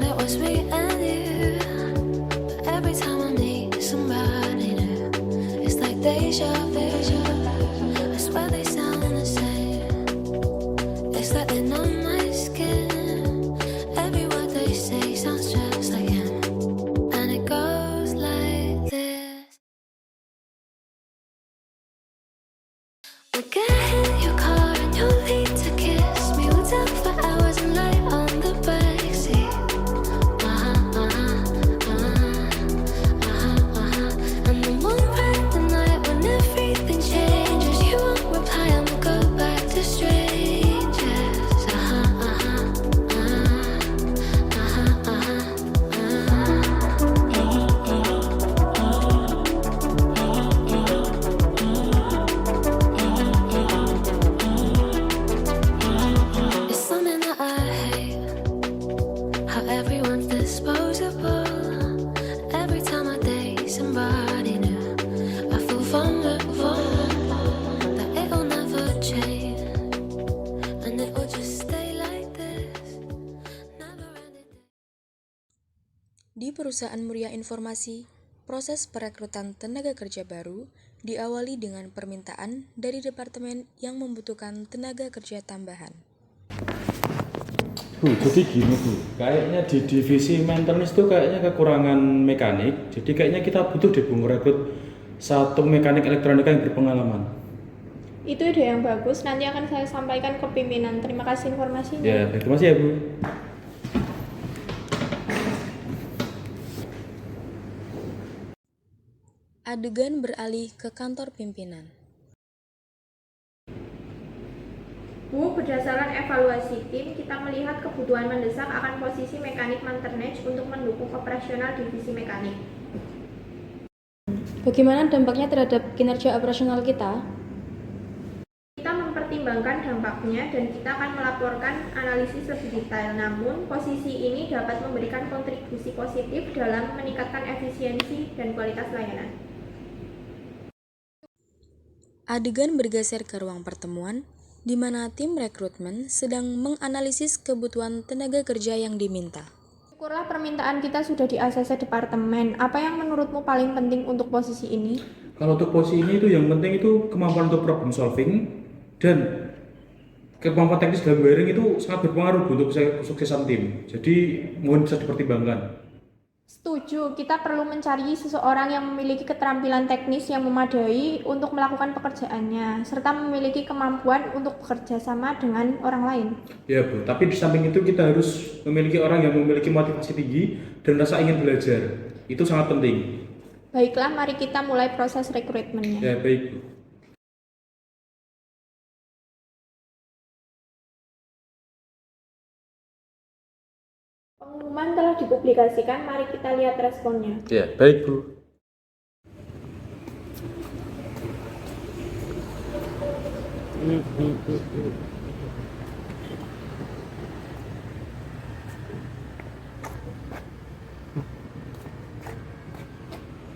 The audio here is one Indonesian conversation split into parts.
And it was me and you. But every time I need somebody new, it's like deja vu. I swear they sound the same. It's like they're on my skin. Every word they say sounds just like him. And it goes like this. We'll get in your car and you'll need to kiss me. We'll talk for hours and lie on the backseat. And then we'll ride the night when everything changes. You won't reply and we'll go back to strangers. It's something that I hate, how everyone's disposable. Every time I date somebody new, I feel vulnerable, that it'll never change, and it'll just stay like this, never ending. Di perusahaan Muria Informasi, proses perekrutan tenaga kerja baru diawali dengan permintaan dari departemen yang membutuhkan tenaga kerja tambahan. Bu, jadi gini Bu, kayaknya di divisi maintenance itu kayaknya kekurangan mekanik. Jadi kayaknya kita butuh deh Bu merekrut satu mekanik elektronika yang berpengalaman. Itu ide yang bagus, nanti akan saya sampaikan ke pimpinan. Terima kasih informasinya. Ya, terima kasih ya Bu. Adegan beralih ke kantor pimpinan. Bu, berdasarkan evaluasi tim, kita melihat kebutuhan mendesak akan posisi mekanik maintenance untuk mendukung operasional divisi mekanik. Bagaimana dampaknya terhadap kinerja operasional kita? Kita mempertimbangkan dampaknya dan kita akan melaporkan analisis lebih detail. Namun, posisi ini dapat memberikan kontribusi positif dalam meningkatkan efisiensi dan kualitas layanan. Adegan bergeser ke ruang pertemuan, di mana tim rekrutmen sedang menganalisis kebutuhan tenaga kerja yang diminta. Syukurlah permintaan kita sudah di ACC departemen. Apa yang menurutmu paling penting untuk posisi ini? Kalau untuk posisi ini itu yang penting itu kemampuan untuk problem solving dan kemampuan teknis dalam wiring itu sangat berpengaruh untuk kesuksesan tim. Jadi mohon bisa dipertimbangkan. Setuju, kita perlu mencari seseorang yang memiliki keterampilan teknis yang memadai untuk melakukan pekerjaannya, serta memiliki kemampuan untuk bekerja sama dengan orang lain. Ya Bu, tapi di samping itu kita harus memiliki orang yang memiliki motivasi tinggi dan rasa ingin belajar. Itu sangat penting. Baiklah, mari kita mulai proses rekrutmennya. Ya baik Bu. Pengumuman telah dipublikasikan, mari kita lihat responnya. Ya baik Bu.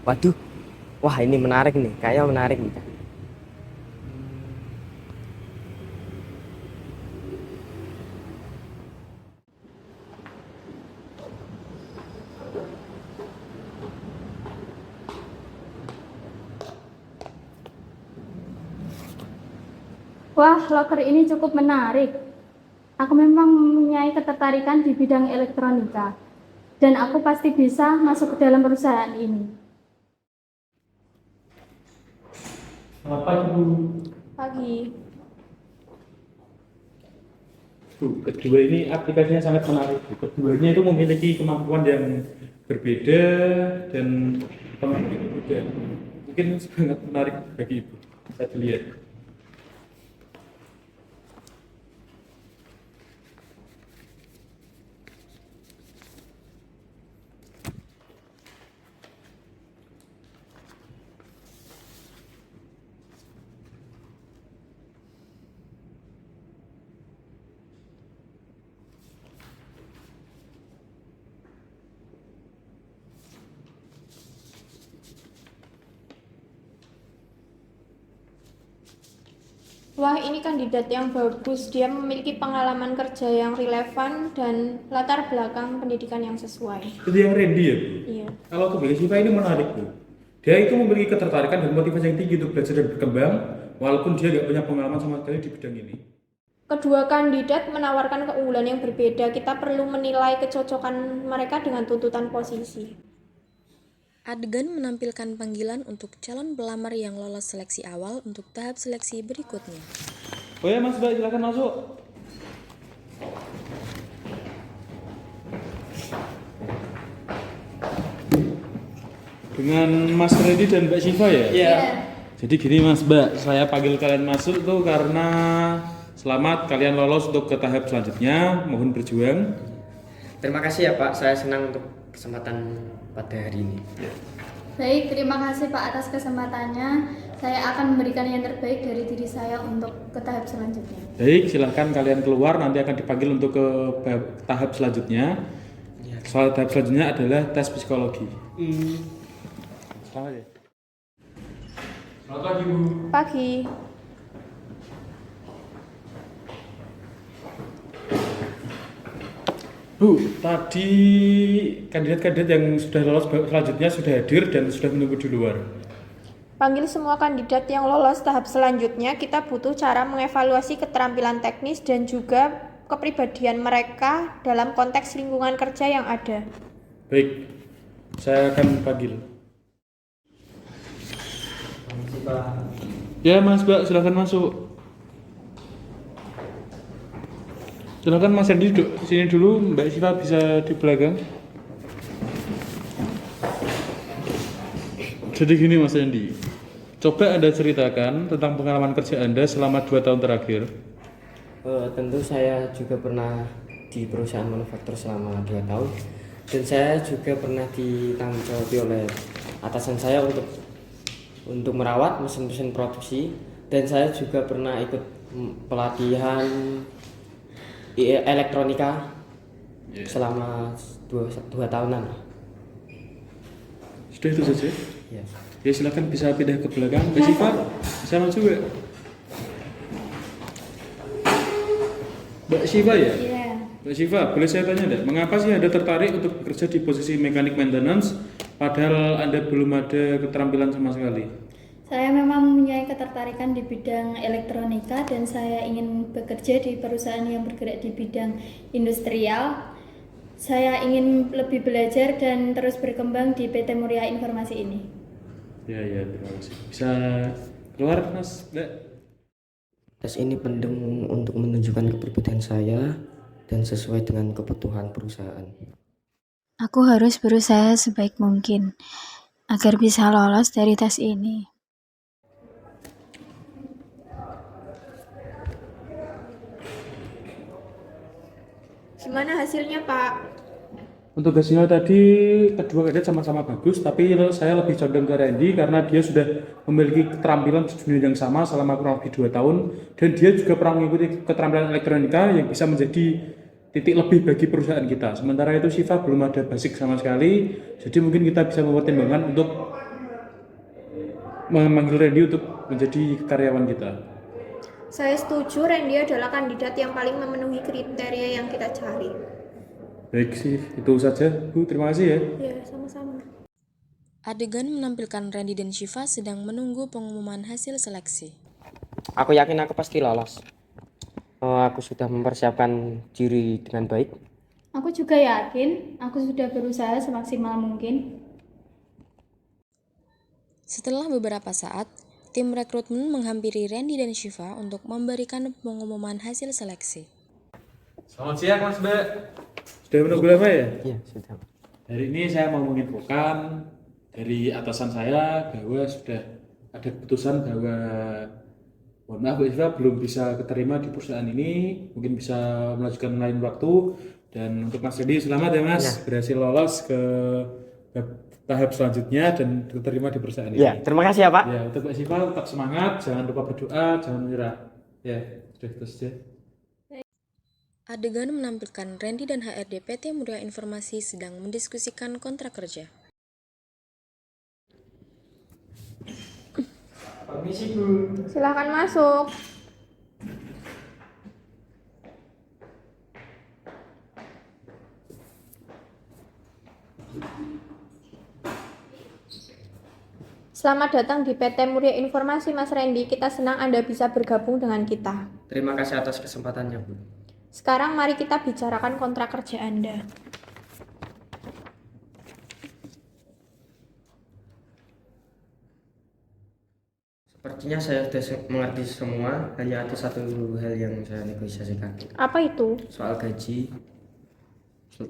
Waduh, wah ini menarik nih, kayaknya menarik nih. Wah, loker ini cukup menarik. Aku memang mempunyai ketertarikan di bidang elektronika, dan aku pasti bisa masuk ke dalam perusahaan ini. Selamat pagi Bu. Pagi. Bu, kedua ini aplikasinya sangat menarik. Keduanya itu memiliki kemampuan yang berbeda dan pengalaman yang berbeda. Mungkin sangat menarik bagi Ibu. Bisa dilihat. Wah, ini kandidat yang bagus. Dia memiliki pengalaman kerja yang relevan dan latar belakang pendidikan yang sesuai. Itu yang Randy ya, Bu? Iya. Kalau untuk Mbak Siva ini menarik, Bu. Dia itu memiliki ketertarikan dan motivasi yang tinggi untuk belajar dan berkembang, walaupun dia nggak punya pengalaman sama sekali di bidang ini. Kedua kandidat menawarkan keunggulan yang berbeda. Kita perlu menilai kecocokan mereka dengan tuntutan posisi. Adegan menampilkan panggilan untuk calon pelamar yang lolos seleksi awal untuk tahap seleksi berikutnya. Oh ya Mas Mbak, silakan masuk. Dengan Mas Randy dan Mbak Siva ya? Iya. Jadi gini Mas Mbak, saya panggil kalian masuk tuh karena selamat kalian lolos untuk ke tahap selanjutnya, mohon berjuang. Terima kasih ya Pak, saya senang untuk kesempatan pada hari ini. Baik, terima kasih Pak atas kesempatannya. Saya akan memberikan yang terbaik dari diri saya untuk ke tahap selanjutnya. Baik, silahkan kalian keluar, nanti akan dipanggil untuk ke tahap selanjutnya. Soal tahap selanjutnya adalah tes psikologi. Selamat ya. Selamat pagi Bu. Pagi. Bu, tadi kandidat-kandidat yang sudah lolos selanjutnya sudah hadir dan sudah menunggu di luar. Panggil semua kandidat yang lolos tahap selanjutnya. Kita butuh cara mengevaluasi keterampilan teknis dan juga kepribadian mereka dalam konteks lingkungan kerja yang ada. Baik, saya akan panggil. Ya Mas Mbak, silakan masuk. Silakan Mas Randy duduk sini dulu, Mbak Siva bisa di belakang. Jadi gini Mas Randy, coba Anda ceritakan tentang pengalaman kerja Anda selama 2 tahun terakhir. Tentu saya juga pernah di perusahaan manufaktur selama 2 tahun. Dan saya juga pernah ditanggung jawabi oleh atasan saya untuk merawat mesin-mesin produksi. Dan saya juga pernah ikut pelatihan elektronika selama 2 tahunan. Sudah itu saja? Ya. Ya silakan bisa pindah ke belakang. Mbak Siva, bisa maju Mbak? Mbak Siva ya? Iya. Mbak Siva, boleh saya tanya enggak? Mengapa sih Anda tertarik untuk bekerja di posisi mekanik maintenance padahal Anda belum ada keterampilan sama sekali? Saya memang mempunyai ketertarikan di bidang elektronika dan saya ingin bekerja di perusahaan yang bergerak di bidang industrial. Saya ingin lebih belajar dan terus berkembang di PT Muria Informasi ini. Ya, terima kasih. Bisa keluar Mas, Mbak? Tes ini penting untuk menunjukkan kepribadian saya dan sesuai dengan kebutuhan perusahaan. Aku harus berusaha sebaik mungkin agar bisa lolos dari tes ini. Gimana hasilnya, Pak? Untuk hasilnya tadi kedua kandidat sama-sama bagus, tapi saya lebih condong ke Randy karena dia sudah memiliki keterampilan di dunia yang sama selama kurang lebih 2 tahun dan dia juga pernah mengikuti keterampilan elektronika yang bisa menjadi titik lebih bagi perusahaan kita. Sementara itu Siva belum ada basic sama sekali, jadi mungkin kita bisa mempertimbangkan untuk memanggil Randy untuk menjadi karyawan kita. Saya setuju, Randy adalah kandidat yang paling memenuhi kriteria yang kita cari. Baik sih, itu saja Bu, terima kasih ya. Ya, sama-sama. Adegan menampilkan Randy dan Siva sedang menunggu pengumuman hasil seleksi. Aku yakin aku pasti lolos. Aku sudah mempersiapkan diri dengan baik. Aku juga yakin aku sudah berusaha semaksimal mungkin. Setelah beberapa saat, tim rekrutmen menghampiri Randy dan Siva untuk memberikan pengumuman hasil seleksi. Selamat siang Mas Mbak. Sudah menunggu lama ya? Iya, sudah. Hari ini saya mau menginfokan dari atasan saya bahwa sudah ada keputusan bahwa mohon maaf Bu Siva belum bisa keterima di perusahaan ini, mungkin bisa melanjutkan lain waktu. Dan untuk Mas Randy selamat ya Mas, berhasil lolos ke tahap selanjutnya dan diterima di perusahaan ini. Ya, terima kasih ya Pak. Ya, untuk Mbak Siva tetap semangat, jangan lupa berdoa, jangan menyerah. Ya, sudah itu saja. Adegan menampilkan Randy dan HRD PT Muria Informasi sedang mendiskusikan kontrak kerja. Permisi Bu. Silakan masuk. Selamat datang di PT Muria Informasi Mas Randy. Kita senang Anda bisa bergabung dengan kita. Terima kasih atas kesempatannya, Bu. Sekarang mari kita bicarakan kontrak kerja Anda. Sepertinya saya sudah mengerti semua, hanya ada satu hal yang saya negosiasikan. Apa itu? Soal gaji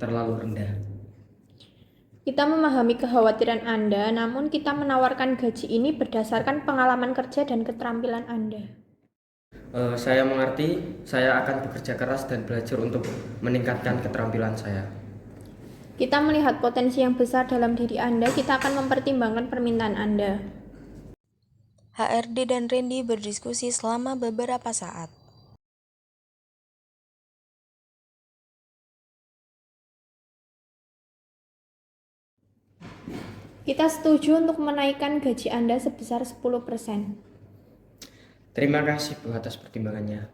terlalu rendah. Kita memahami kekhawatiran Anda, namun kita menawarkan gaji ini berdasarkan pengalaman kerja dan keterampilan Anda. Saya mengerti, saya akan bekerja keras dan belajar untuk meningkatkan keterampilan saya. Kita melihat potensi yang besar dalam diri Anda, kita akan mempertimbangkan permintaan Anda. HRD dan Randy berdiskusi selama beberapa saat. Kita setuju untuk menaikkan gaji Anda sebesar 10%. Terima kasih, Bu, atas pertimbangannya.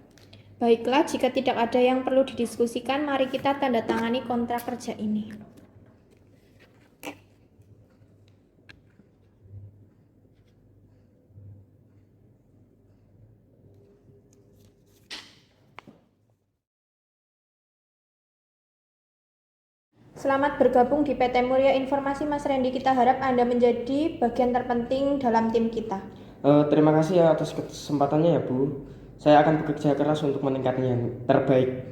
Baiklah, jika tidak ada yang perlu didiskusikan, mari kita tanda tangani kontrak kerja ini. Selamat bergabung di PT Muria Informasi Mas Randy. Kita harap Anda menjadi bagian terpenting dalam tim kita. Terima kasih ya atas kesempatannya ya, Bu. Saya akan bekerja keras untuk meningkatnya yang terbaik.